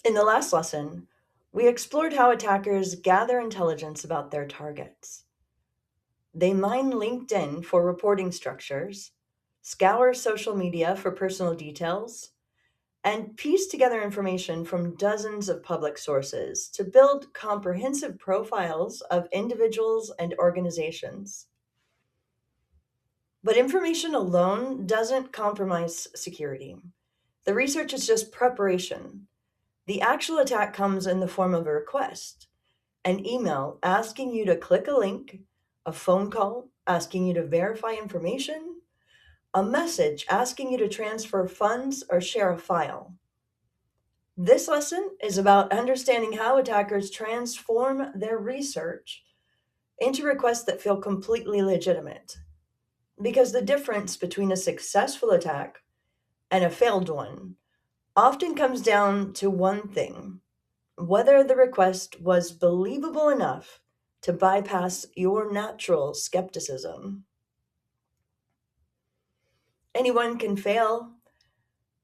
In the last lesson, we explored how attackers gather intelligence about their targets. They mine LinkedIn for reporting structures, scour social media for personal details, and piece together information from dozens of public sources to build comprehensive profiles of individuals and organizations. But information alone doesn't compromise security. The research is just preparation. The actual attack comes in the form of a request, an email asking you to click a link, a phone call asking you to verify information, a message asking you to transfer funds or share a file. This lesson is about understanding how attackers transform their research into requests that feel completely legitimate. Because the difference between a successful attack and a failed one often comes down to one thing: whether the request was believable enough to bypass your natural skepticism. Anyone can fail.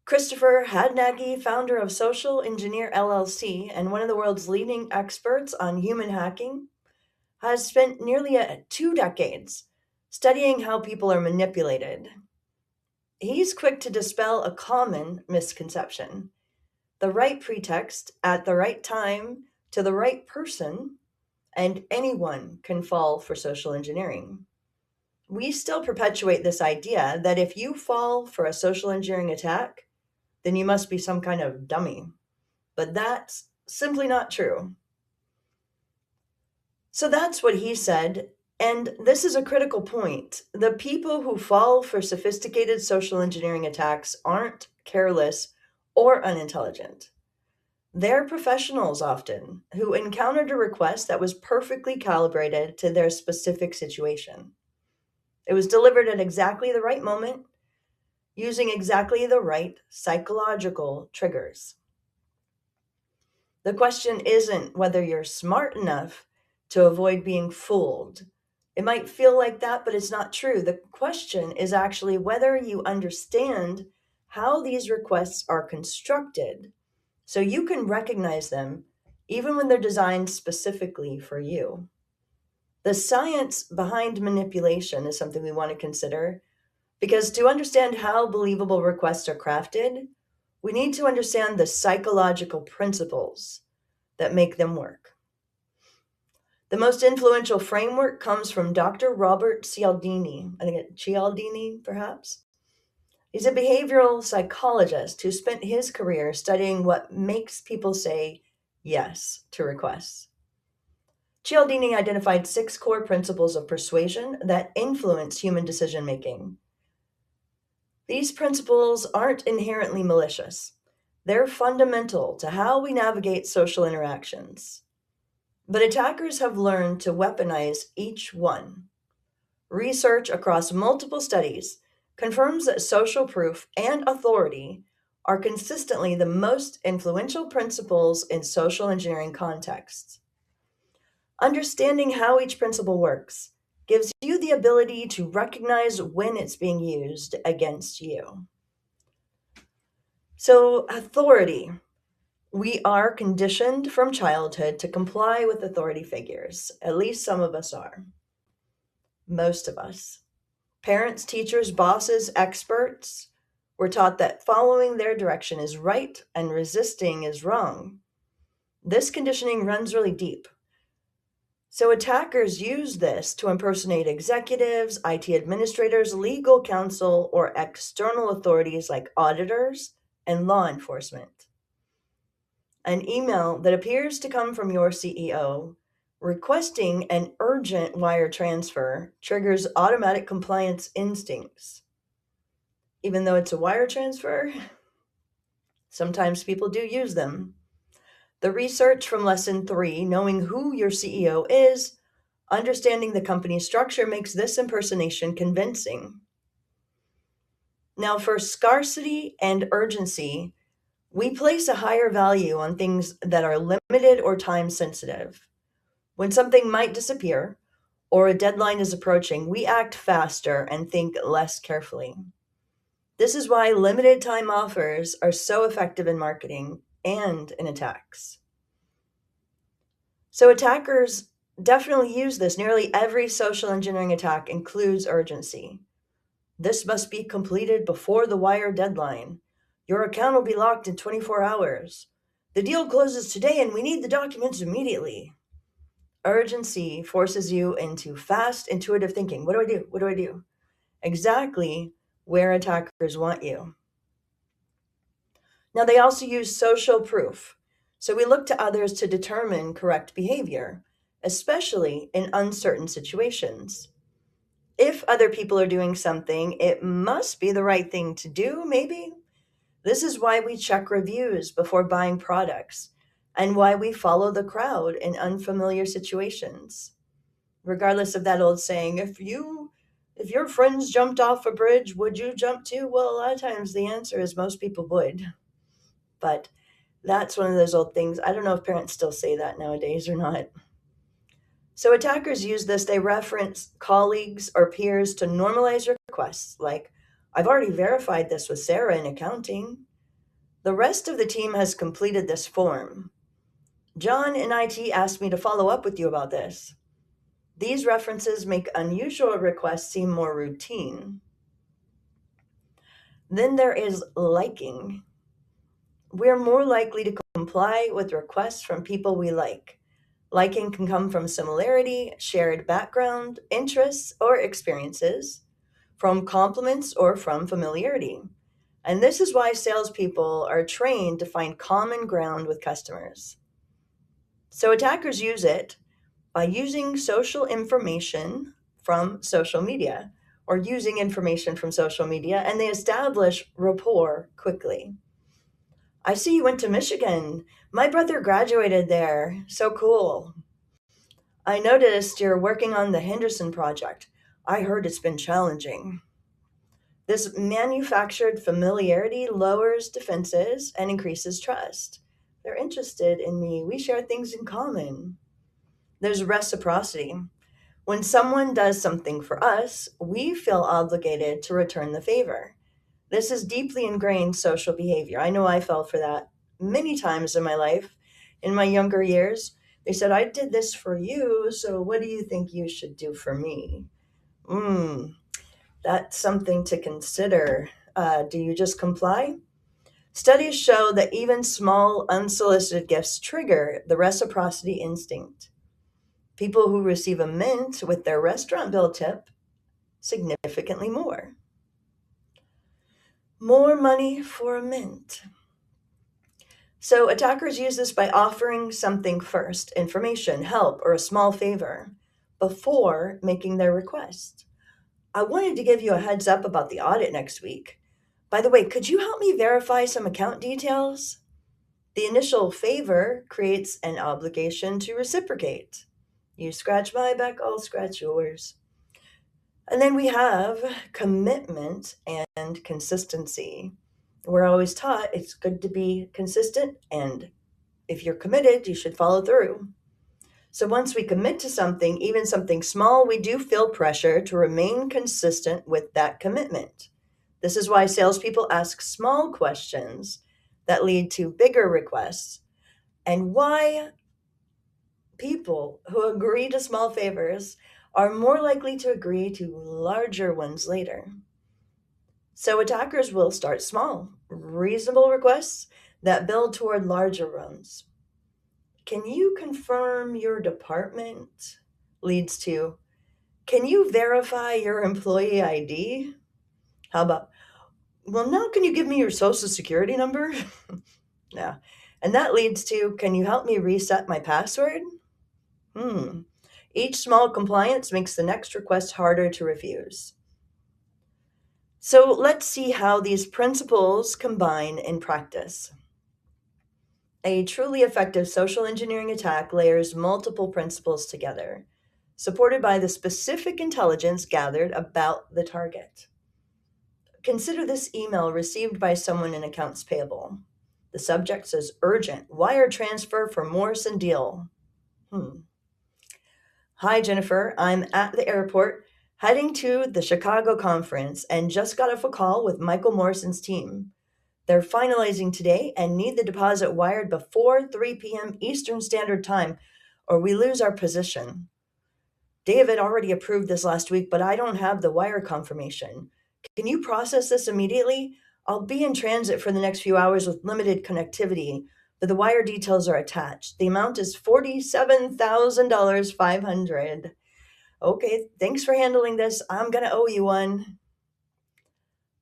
Christopher Hadnagy, founder of Social Engineer LLC and one of the world's leading experts on human hacking, has spent nearly 2 decades studying how people are manipulated. He's quick to dispel a common misconception: the right pretext at the right time to the right person, and anyone can fall for social engineering. We still perpetuate this idea that if you fall for a social engineering attack, then you must be some kind of dummy. But that's simply not true. So that's what he said. And this is a critical point. The people who fall for sophisticated social engineering attacks aren't careless or unintelligent. They're professionals often who encountered a request that was perfectly calibrated to their specific situation. It was delivered at exactly the right moment, using exactly the right psychological triggers. The question isn't whether you're smart enough to avoid being fooled. It might feel like that, but it's not true. The question is actually whether you understand how these requests are constructed so you can recognize them even when they're designed specifically for you. The science behind manipulation is something we want to consider because to understand how believable requests are crafted, we need to understand the psychological principles that make them work. The most influential framework comes from Dr. Robert Cialdini. I think it's Cialdini, perhaps. He's a behavioral psychologist who spent his career studying what makes people say yes to requests. Cialdini identified 6 core principles of persuasion that influence human decision making. These principles aren't inherently malicious, they're fundamental to how we navigate social interactions. But attackers have learned to weaponize each one. Research across multiple studies confirms that social proof and authority are consistently the most influential principles in social engineering contexts. Understanding how each principle works gives you the ability to recognize when it's being used against you. So, authority. We are conditioned from childhood to comply with authority figures. At least some of us are. Most of us. Parents, teachers, bosses, experts were taught that following their direction is right and resisting is wrong. This conditioning runs really deep. So attackers use this to impersonate executives, IT administrators, legal counsel, or external authorities like auditors and law enforcement. An email that appears to come from your CEO requesting an urgent wire transfer triggers automatic compliance instincts. Even though it's a wire transfer, sometimes people do use them. The research from lesson 3, knowing who your CEO is, understanding the company structure, makes this impersonation convincing. Now, for scarcity and urgency, we place a higher value on things that are limited or time sensitive. When something might disappear or a deadline is approaching, we act faster and think less carefully. This is why limited time offers are so effective in marketing. and in attacks. So attackers definitely use this. Nearly every social engineering attack includes urgency. This must be completed before the wire deadline. Your account will be locked in 24 hours. The deal closes today and we need the documents immediately. Urgency forces you into fast, intuitive thinking. What do I do? What do I do? Exactly where attackers want you. Now, they also use social proof. So we look to others to determine correct behavior, especially in uncertain situations. If other people are doing something, it must be the right thing to do, maybe. This is why we check reviews before buying products and why we follow the crowd in unfamiliar situations. Regardless of that old saying, if your friends jumped off a bridge, would you jump too? Well, a lot of times the answer is most people would. But that's one of those old things. I don't know if parents still say that nowadays or not. So attackers use this. They reference colleagues or peers to normalize requests, like, I've already verified this with Sarah in accounting. The rest of the team has completed this form. John in IT asked me to follow up with you about this. These references make unusual requests seem more routine. Then there is liking. We're more likely to comply with requests from people we like. Liking can come from similarity, shared background, interests, or experiences, from compliments, or from familiarity. And this is why salespeople are trained to find common ground with customers. So attackers use it by using social information from social media or using information from social media, and they establish rapport quickly. I see you went to Michigan. My brother graduated there. So cool. I noticed you're working on the Henderson project. I heard it's been challenging. This manufactured familiarity lowers defenses and increases trust. They're interested in me. We share things in common. There's reciprocity. When someone does something for us, we feel obligated to return the favor. This is deeply ingrained social behavior. I know I fell for that many times in my life. In my younger years, they said, I did this for you, so what do you think you should do for me? Mm, that's something to consider. Do you just comply? Studies show that even small, unsolicited gifts trigger the reciprocity instinct. People who receive a mint with their restaurant bill tip significantly more. More money for a mint. So attackers use this by offering something first, information, help, or a small favor, before making their request. I wanted to give you a heads up about the audit next week. By the way, could you help me verify some account details? The initial favor creates an obligation to reciprocate. You scratch my back, I'll scratch yours. And then we have commitment and consistency. We're always taught it's good to be consistent, and if you're committed, you should follow through. So once we commit to something, even something small, we do feel pressure to remain consistent with that commitment. This is why salespeople ask small questions that lead to bigger requests, and why people who agree to small favors are more likely to agree to larger ones later. So attackers will start small, reasonable requests that build toward larger ones. Can you confirm your department? Leads to, can you verify your employee ID? How about, well, now can you give me your social security number? Yeah. And that leads to, can you help me reset my password? Hmm. Each small compliance makes the next request harder to refuse. So let's see how these principles combine in practice. A truly effective social engineering attack layers multiple principles together, supported by the specific intelligence gathered about the target. Consider this email received by someone in accounts payable. The subject says urgent, wire transfer for Morrison deal. Hmm. Hi, Jennifer. I'm at the airport heading to the Chicago conference and just got off a call with Michael Morrison's team. They're finalizing today and need the deposit wired before 3 p.m. Eastern Standard Time, or we lose our position. David already approved this last week, but I don't have the wire confirmation. Can you process this immediately? I'll be in transit for the next few hours with limited connectivity, but the wire details are attached. The amount is $47,500. Okay, thanks for handling this. I'm going to owe you one.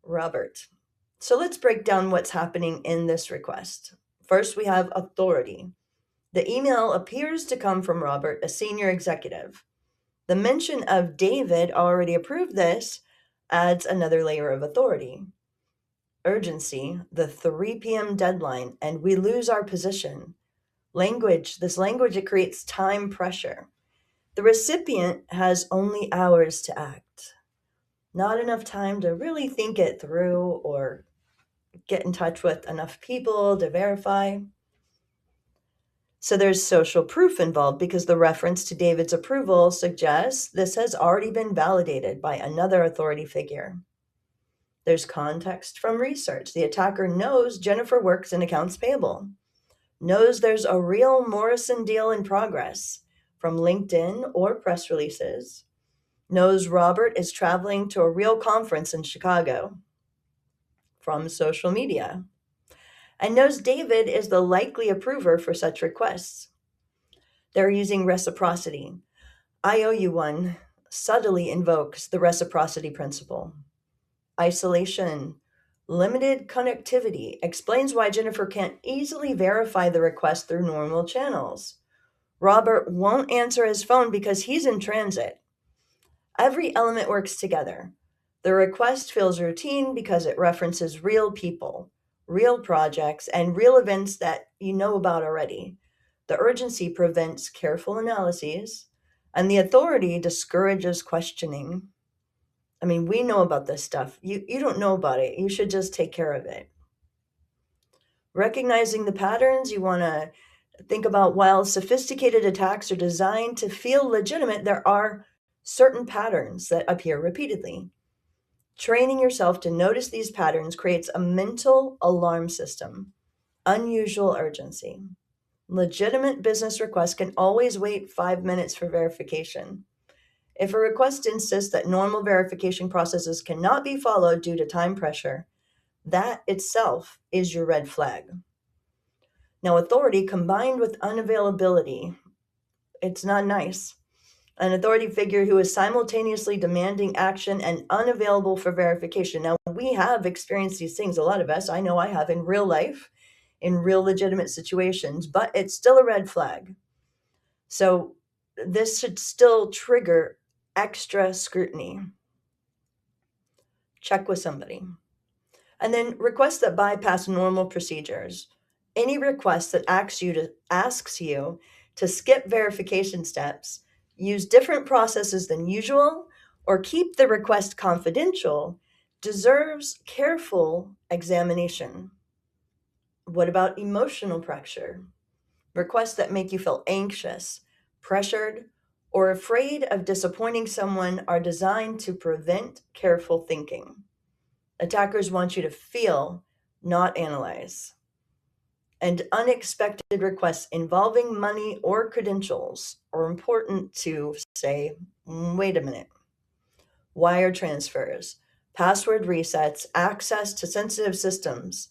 Robert. So let's break down what's happening in this request. First, we have authority. The email appears to come from Robert, a senior executive. The mention of David already approved this adds another layer of authority. Urgency, the 3 p.m. deadline, and we lose our position. This language, it creates time pressure. The recipient has only hours to act. Not enough time to really think it through or get in touch with enough people to verify. So there's social proof involved because the reference to David's approval suggests this has already been validated by another authority figure. There's context from research. The attacker knows Jennifer works in accounts payable, knows there's a real Morrison deal in progress from LinkedIn or press releases, knows Robert is traveling to a real conference in Chicago from social media, and knows David is the likely approver for such requests. They're using reciprocity. I owe you one subtly invokes the reciprocity principle. Isolation, limited connectivity explains why Jennifer can't easily verify the request through normal channels. Robert won't answer his phone because he's in transit. Every element works together. The request feels routine because it references real people, real projects, and real events that you know about already. The urgency prevents careful analyses, and the authority discourages questioning. I mean, we know about this stuff. You don't know about it. You should just take care of it. Recognizing the patterns, you want to think about while sophisticated attacks are designed to feel legitimate, there are certain patterns that appear repeatedly. Training yourself to notice these patterns creates a mental alarm system. Unusual urgency. Legitimate business requests can always wait 5 minutes for verification. If a request insists that normal verification processes cannot be followed due to time pressure, that itself is your red flag. Now, authority combined with unavailability, it's not nice. An authority figure who is simultaneously demanding action and unavailable for verification. Now, we have experienced these things, a lot of us. I know I have in real life, in real legitimate situations, but it's still a red flag. So this should still trigger extra scrutiny. Check with somebody. And then requests that bypass normal procedures. Any request that asks you to skip verification steps, use different processes than usual, or keep the request confidential deserves careful examination. What about emotional pressure? Requests that make you feel anxious, pressured, or afraid of disappointing someone are designed to prevent careful thinking. Attackers want you to feel, not analyze. And unexpected requests involving money or credentials are important to say, wait a minute. Wire transfers, password resets, access to sensitive systems.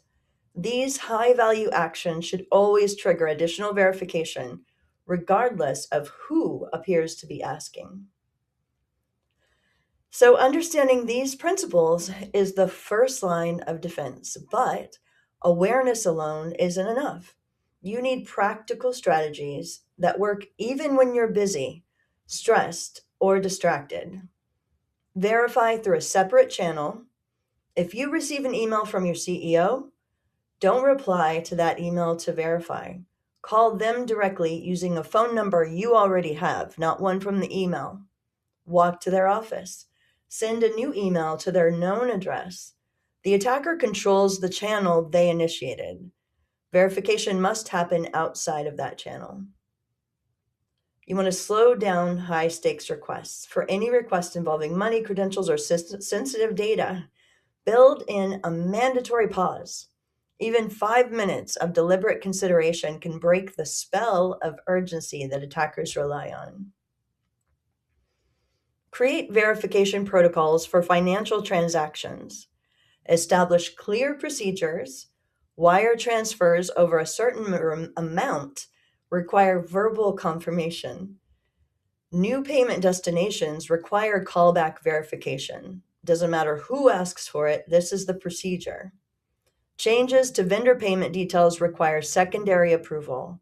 These high value actions should always trigger additional verification, regardless of who appears to be asking. So, understanding these principles is the first line of defense, but awareness alone isn't enough. You need practical strategies that work even when you're busy, stressed, or distracted. Verify through a separate channel. If you receive an email from your CEO, don't reply to that email to verify. Call them directly using a phone number you already have, not one from the email. Walk to their office. Send a new email to their known address. The attacker controls the channel they initiated. Verification must happen outside of that channel. You want to slow down high stakes requests. For any request involving money, credentials, or sensitive data, build in a mandatory pause. Even 5 minutes of deliberate consideration can break the spell of urgency that attackers rely on. Create verification protocols for financial transactions. Establish clear procedures. Wire transfers over a certain amount require verbal confirmation. New payment destinations require callback verification. Doesn't matter who asks for it, this is the procedure. Changes to vendor payment details require secondary approval.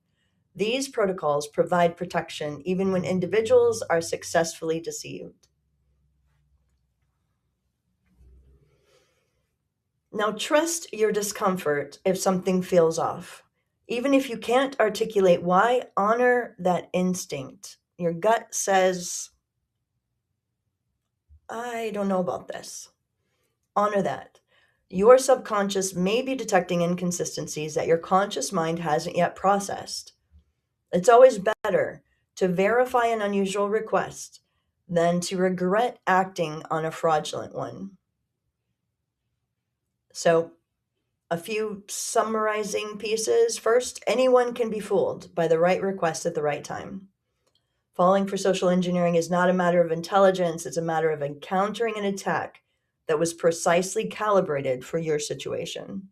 These protocols provide protection even when individuals are successfully deceived. Now, trust your discomfort if something feels off. Even if you can't articulate why, honor that instinct. Your gut says, I don't know about this. Honor that. Your subconscious may be detecting inconsistencies that your conscious mind hasn't yet processed. It's always better to verify an unusual request than to regret acting on a fraudulent one. So, a few summarizing pieces. First, anyone can be fooled by the right request at the right time. Falling for social engineering is not a matter of intelligence, it's a matter of encountering an attack that was precisely calibrated for your situation.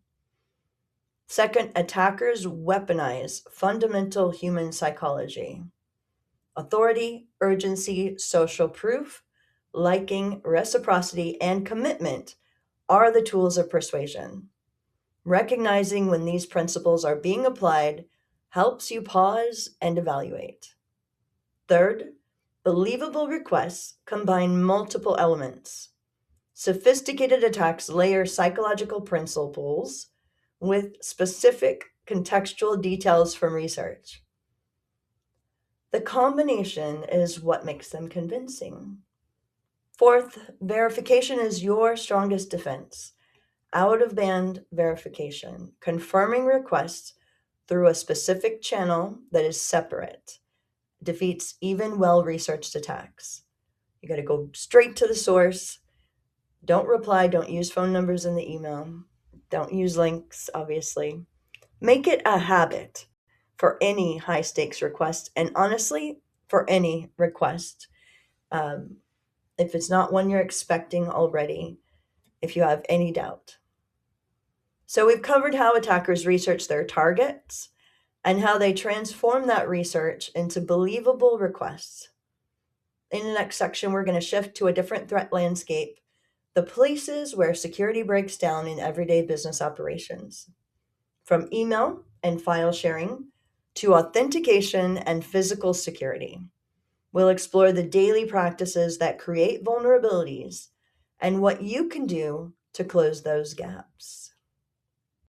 Second, attackers weaponize fundamental human psychology. Authority, urgency, social proof, liking, reciprocity, and commitment are the tools of persuasion. Recognizing when these principles are being applied helps you pause and evaluate. Third, believable requests combine multiple elements. Sophisticated attacks layer psychological principles with specific contextual details from research. The combination is what makes them convincing. Fourth, verification is your strongest defense. Out of band verification, confirming requests through a specific channel that is separate, defeats even well researched attacks. You got to go straight to the source. Don't reply, don't use phone numbers in the email, don't use links, obviously. Make it a habit for any high stakes request, and honestly, for any request. Um, if it's not one you're expecting already, if you have any doubt. So, we've covered how attackers research their targets and how they transform that research into believable requests. In the next section, we're going to shift to a different threat landscape, the places where security breaks down in everyday business operations. From email and file sharing to authentication and physical security. We'll explore the daily practices that create vulnerabilities and what you can do to close those gaps.